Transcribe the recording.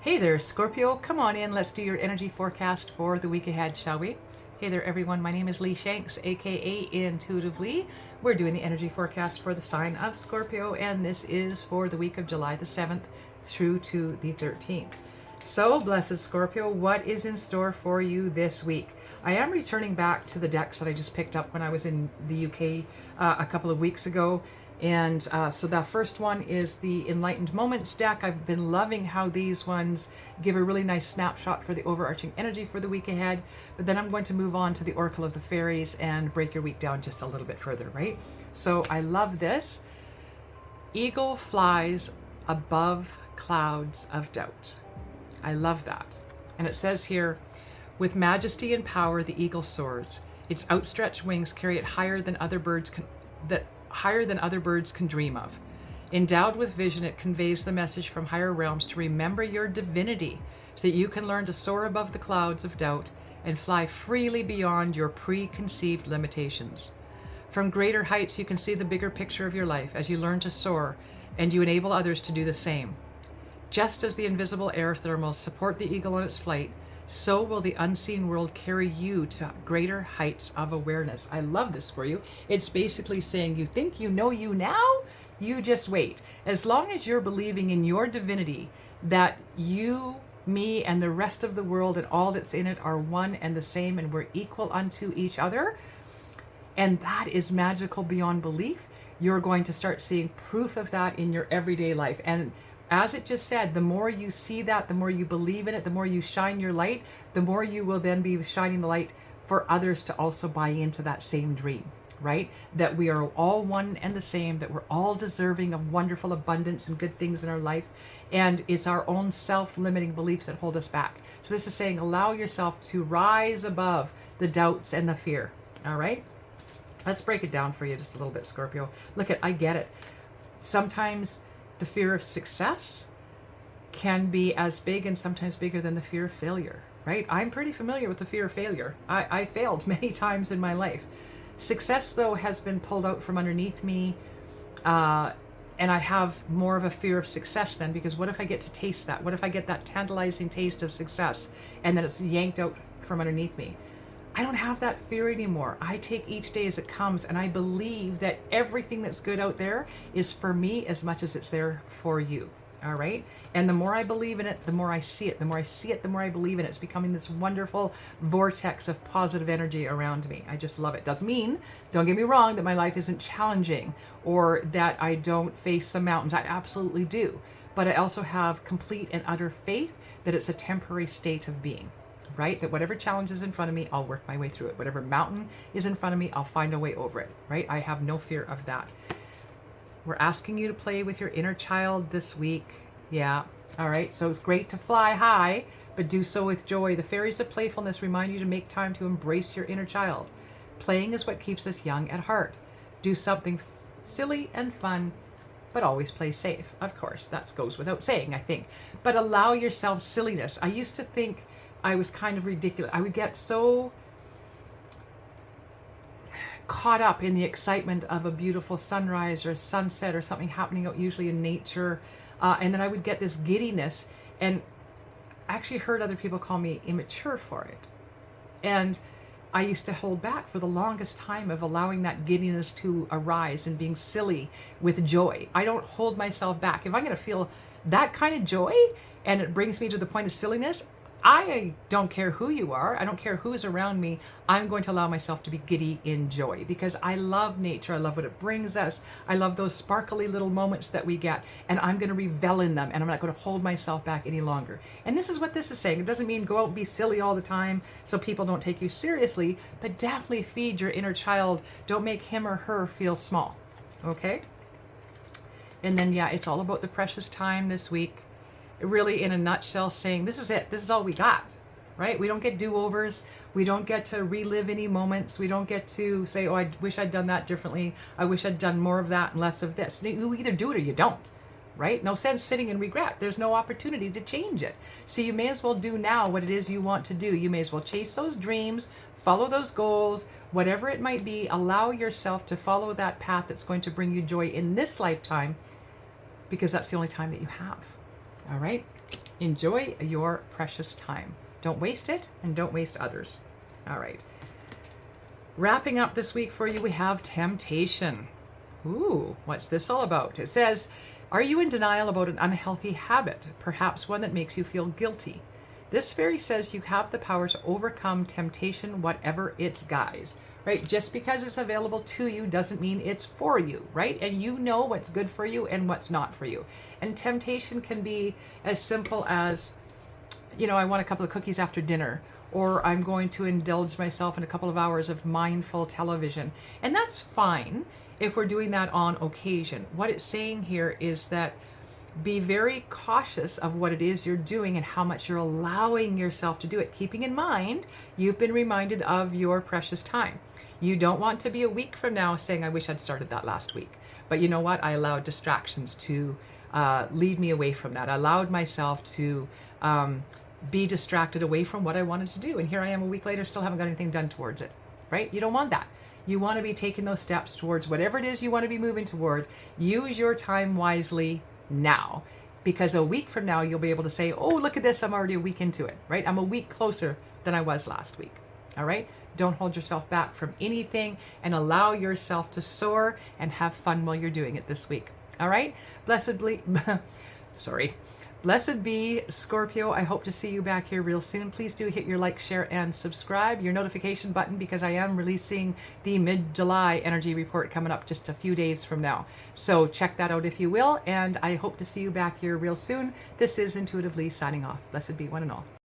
Hey there, Scorpio. Come on in. Let's do your energy forecast for the week ahead, shall we? Hey there, everyone. My name is Lee Shanks, aka Intuitive Lee. We're doing the energy forecast for the sign of Scorpio, and this is for the week of July the 7th through to the 13th. So, blessed Scorpio, what is in store for you this week? I am returning back to the decks that I just picked up when I was in the UK a couple of weeks ago. And so the first one is the Enlightened Moments deck. I've been loving how these ones give a really nice snapshot for the overarching energy for the week ahead. But then I'm going to move on to the Oracle of the Fairies and break your week down just a little bit further, right? So I love this. Eagle flies above clouds of doubt. I love that. And it says here, with majesty and power, the eagle soars. Its outstretched wings carry it higher than other birds can dream of. Endowed with vision, it conveys the message from higher realms to remember your divinity so that you can learn to soar above the clouds of doubt and fly freely beyond your preconceived limitations. From greater heights, you can see the bigger picture of your life as you learn to soar and you enable others to do the same. Just as the invisible air thermals support the eagle on its flight, so will the unseen world carry you to greater heights of awareness. I love this for you. It's basically saying you think you know you now, you just wait. As long as you're believing in your divinity, that you, me, and the rest of the world and all that's in it are one and the same, and we're equal unto each other, and that is magical beyond belief, you're going to start seeing proof of that in your everyday life. And as it just said, the more you see that, the more you believe in it, the more you shine your light, the more you will then be shining the light for others to also buy into that same dream, right? That we are all one and the same, that we're all deserving of wonderful abundance and good things in our life. And it's our own self-limiting beliefs that hold us back. So this is saying, allow yourself to rise above the doubts and the fear, all right? Let's break it down for you just a little bit, Scorpio. Look, I get it. Sometimes the fear of success can be as big and sometimes bigger than the fear of failure, right? I'm pretty familiar with the fear of failure. I failed many times in my life. Success, though, has been pulled out from underneath me, and I have more of a fear of success then, because what if I get to taste that? What if I get that tantalizing taste of success and then it's yanked out from underneath me? I don't have that fear anymore. I take each day as it comes, and I believe that everything that's good out there is for me as much as it's there for you. All right? And the more I believe in it, the more I see it. The more I see it, the more I believe in it. It's becoming this wonderful vortex of positive energy around me. I just love it. Doesn't mean, don't get me wrong, that my life isn't challenging or that I don't face some mountains. I absolutely do. But I also have complete and utter faith that it's a temporary state of being. Right? That whatever challenge is in front of me, I'll work my way through it. Whatever mountain is in front of me, I'll find a way over it. Right? I have no fear of that. We're asking you to play with your inner child this week. Yeah. All right. So it's great to fly high, but do so with joy. The fairies of playfulness remind you to make time to embrace your inner child. Playing is what keeps us young at heart. Do something silly and fun, but always play safe. Of course, that goes without saying, I think. But allow yourself silliness. I used to think I was kind of ridiculous. I would get so caught up in the excitement of a beautiful sunrise or a sunset or something happening out usually in nature. And then I would get this giddiness, and I actually heard other people call me immature for it. And I used to hold back for the longest time of allowing that giddiness to arise and being silly with joy. I don't hold myself back. If I'm going to feel that kind of joy and it brings me to the point of silliness, I don't care who you are. I don't care who is around me. I'm going to allow myself to be giddy in joy because I love nature. I love what it brings us. I love those sparkly little moments that we get, and I'm going to revel in them, and I'm not going to hold myself back any longer. And this is what this is saying. It doesn't mean go out and be silly all the time so people don't take you seriously, but definitely feed your inner child. Don't make him or her feel small. Okay? And then, yeah, it's all about the precious time this week. Really, in a nutshell, saying this is it. This is all we got, right? We don't get do-overs. We don't get to relive any moments. We don't get to say, oh, I wish I'd done that differently. I wish I'd done more of that and less of this. You either do it or you don't, right? No sense sitting in regret. There's no opportunity to change it. So you may as well do now what it is you want to do. You may as well chase those dreams, follow those goals, whatever it might be. Allow yourself to follow that path that's going to bring you joy in this lifetime, because that's the only time that you have. All right. Enjoy your precious time. Don't waste it and don't waste others. All right. Wrapping up this week for you, we have temptation. Ooh, what's this all about? It says, are you in denial about an unhealthy habit, perhaps one that makes you feel guilty? This fairy says you have the power to overcome temptation, whatever its guise, right? Just because it's available to you doesn't mean it's for you, right? And you know what's good for you and what's not for you. And temptation can be as simple as, I want a couple of cookies after dinner, or I'm going to indulge myself in a couple of hours of mindful television. And that's fine if we're doing that on occasion. What it's saying here is that be very cautious of what it is you're doing and how much you're allowing yourself to do it, keeping in mind you've been reminded of your precious time. You don't want to be a week from now saying, I wish I'd started that last week. But you know what? I allowed distractions to lead me away from that. I allowed myself to be distracted away from what I wanted to do. And here I am a week later, still haven't got anything done towards it, right? You don't want that. You want to be taking those steps towards whatever it is you want to be moving toward. Use your time wisely now, because a week from now, you'll be able to say, oh, look at this. I'm already a week into it, right? I'm a week closer than I was last week. All right. Don't hold yourself back from anything and allow yourself to soar and have fun while you're doing it this week. All right. Blessed be Scorpio. I hope to see you back here real soon. Please do hit your like, share, and subscribe, your notification button, because I am releasing the mid-July energy report coming up just a few days from now. So check that out if you will, and I hope to see you back here real soon. This is Intuitively signing off. Blessed be one and all.